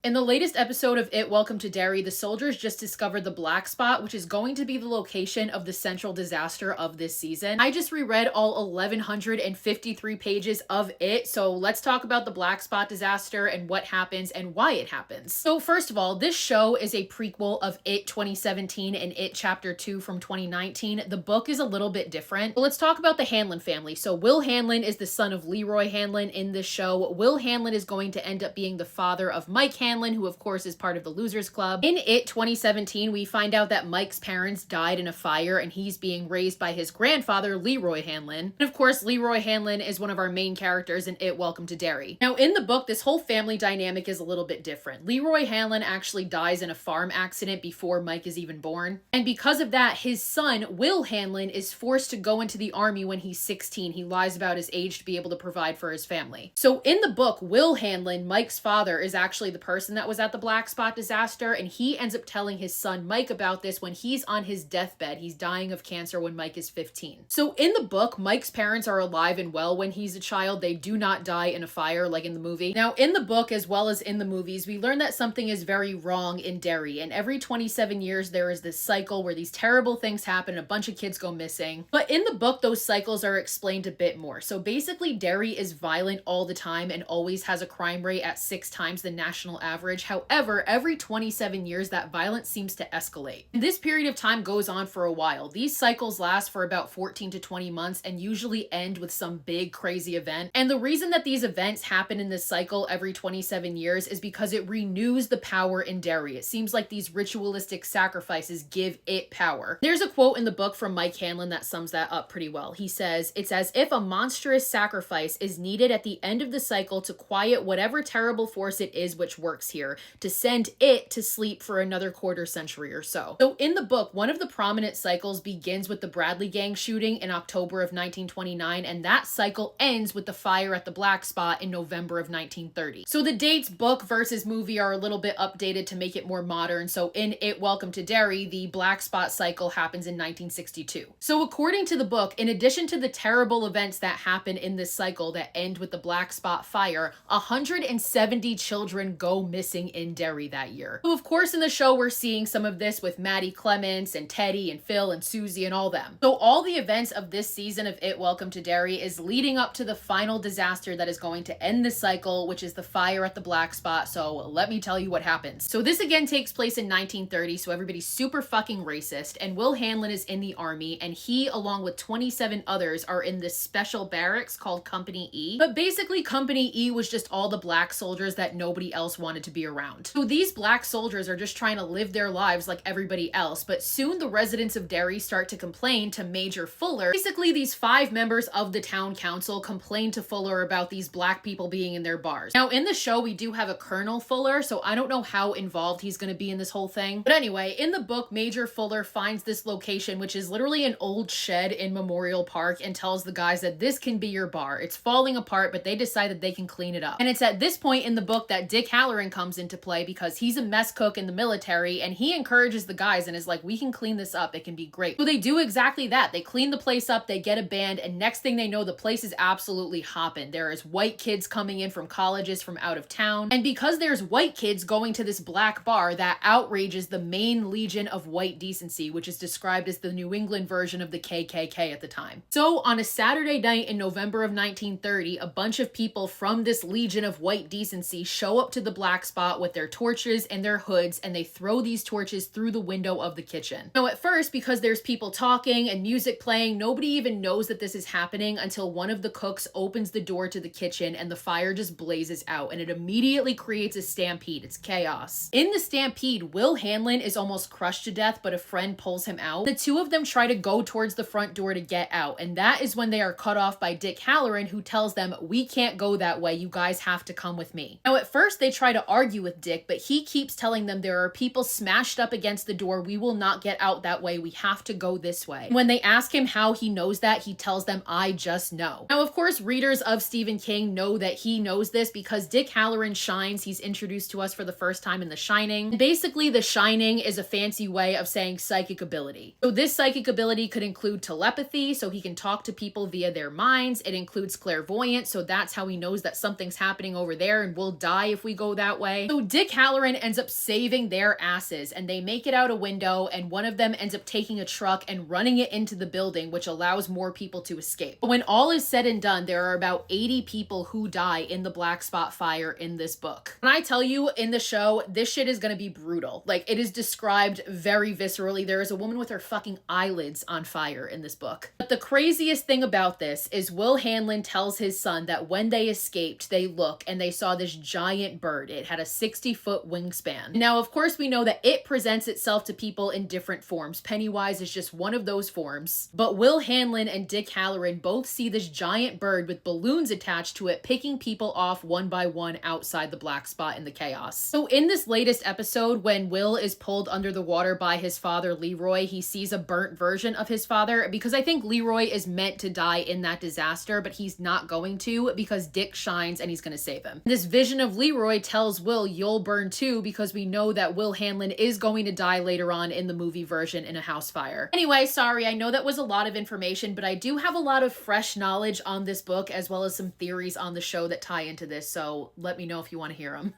In the latest episode of It Welcome to Derry, the soldiers just discovered the black spot, which is going to be the location of the central disaster of this season. I just reread all 1,153 pages of it, so let's talk about the black spot disaster and what happens and why it happens. So first of all, this show is a prequel of It 2017 and It Chapter 2 from 2019. The book is a little bit different. But let's talk about the Hanlon family. So Will Hanlon is the son of Leroy Hanlon in this show. Will Hanlon is going to end up being the father of Mike Hanlon, who of course is part of the Losers Club. In It 2017, we find out that Mike's parents died in a fire and he's being raised by his grandfather, Leroy Hanlon. And of course, Leroy Hanlon is one of our main characters in It Welcome to Derry. Now in the book, this whole family dynamic is a little bit different. Leroy Hanlon actually dies in a farm accident before Mike is even born. And because of that, his son, Will Hanlon, is forced to go into the army when he's 16. He lies about his age to be able to provide for his family. So in the book, Will Hanlon, Mike's father, is actually the person that was at the black spot disaster, and he ends up telling his son Mike about this when he's on his deathbed. He's dying of cancer when Mike is 15. So in the book, Mike's parents are alive and well when he's a child. They do not die in a fire like in the movie. Now in the book, as well as in the movies, we learn that something is very wrong in Derry, and every 27 years there is this cycle where these terrible things happen and a bunch of kids go missing. But in the book, those cycles are explained a bit more. So basically, Derry is violent all the time and always has a crime rate at 6 times the national average. However, every 27 years, that violence seems to escalate. And this period of time goes on for a while. These cycles last for about 14 to 20 months and usually end with some big crazy event. And the reason that these events happen in this cycle every 27 years is because it renews the power in Derry. It seems like these ritualistic sacrifices give it power. There's a quote in the book from Mike Hanlon that sums that up pretty well. He says, "It's as if a monstrous sacrifice is needed at the end of the cycle to quiet whatever terrible force it is which works here, to send it to sleep for another quarter century or so." So in the book, one of the prominent cycles begins with the Bradley gang shooting in October of 1929, and that cycle ends with the fire at the black spot in November of 1930. So the dates, book versus movie, are a little bit updated to make it more modern. So in It Welcome to Derry, the black spot cycle happens in 1962. So according to the book, in addition to the terrible events that happen in this cycle that end with the black spot fire, 170 children go missing in Derry that year. So of course in the show we're seeing some of this with Maddie Clements and Teddy and Phil and Susie and all them. So all the events of this season of It Welcome to Derry is leading up to the final disaster that is going to end the cycle, which is the fire at the black spot. So let me tell you what happens. So this again takes place in 1930, so everybody's super fucking racist, and Will Hanlon is in the army, and he, along with 27 others, are in this special barracks called Company E. But basically Company E was just all the black soldiers that nobody else wanted to be around. So these black soldiers are just trying to live their lives like everybody else, but soon the residents of Derry start to complain to Major Fuller. Basically, these 5 members of the town council complain to Fuller about these black people being in their bars. Now in the show, we do have a Colonel Fuller, so I don't know how involved he's going to be in this whole thing. But anyway, in the book, Major Fuller finds this location, which is literally an old shed in Memorial Park, and tells the guys that this can be your bar. It's falling apart, but they decide that they can clean it up. And it's at this point in the book that Dick Hallorann comes into play, because he's a mess cook in the military, and he encourages the guys and is like, we can clean this up, it can be great. So they do exactly that. They clean the place up, they get a band, and next thing they know, the place is absolutely hopping. There is white kids coming in from colleges from out of town, and because there's white kids going to this black bar, that outrages the main legion of white decency, which is described as the New England version of the KKK at the time. So on a Saturday night in November of 1930, a bunch of people from this legion of white decency show up to the black spot with their torches and their hoods, and they throw these torches through the window of the kitchen. Now at first, because there's people talking and music playing, nobody even knows that this is happening until one of the cooks opens the door to the kitchen and the fire just blazes out, and it immediately creates a stampede. It's chaos. In the stampede, Will Hanlon is almost crushed to death, but a friend pulls him out. The two of them try to go towards the front door to get out, and that is when they are cut off by Dick Hallorann, who tells them, we can't go that way, you guys have to come with me. Now at first they try to argue with Dick, but he keeps telling them there are people smashed up against the door, we will not get out that way, we have to go this way. When they ask him how he knows that, he tells them, I just know. Now of course readers of Stephen King know that he knows this because Dick Hallorann shines. He's introduced to us for the first time in The Shining. And basically The Shining is a fancy way of saying psychic ability. So this psychic ability could include telepathy, so he can talk to people via their minds. It includes clairvoyance, so that's how he knows that something's happening over there and we'll die if we go that that way. So Dick Hallorann ends up saving their asses, and they make it out a window, and one of them ends up taking a truck and running it into the building, which allows more people to escape. But when all is said and done, there are about 80 people who die in the Black Spot fire in this book. When I tell you in the show, this shit is gonna be brutal. Like, it is described very viscerally. There is a woman with her fucking eyelids on fire in this book. But the craziest thing about this is Will Hanlon tells his son that when they escaped, they look and they saw this giant bird. It had a 60-foot wingspan. Now, of course, we know that it presents itself to people in different forms. Pennywise is just one of those forms. But Will Hanlon and Dick Hallorann both see this giant bird with balloons attached to it, picking people off one by one outside the Black Spot in the chaos. So in this latest episode, when Will is pulled under the water by his father, Leroy, he sees a burnt version of his father, because I think Leroy is meant to die in that disaster, but he's not going to because Dick shines and he's going to save him. This vision of Leroy tells Will, you'll burn too, because we know that Will Hanlon is going to die later on in the movie version in a house fire. Anyway, sorry, I know that was a lot of information, but I do have a lot of fresh knowledge on this book, as well as some theories on the show that tie into this, so let me know if you want to hear them.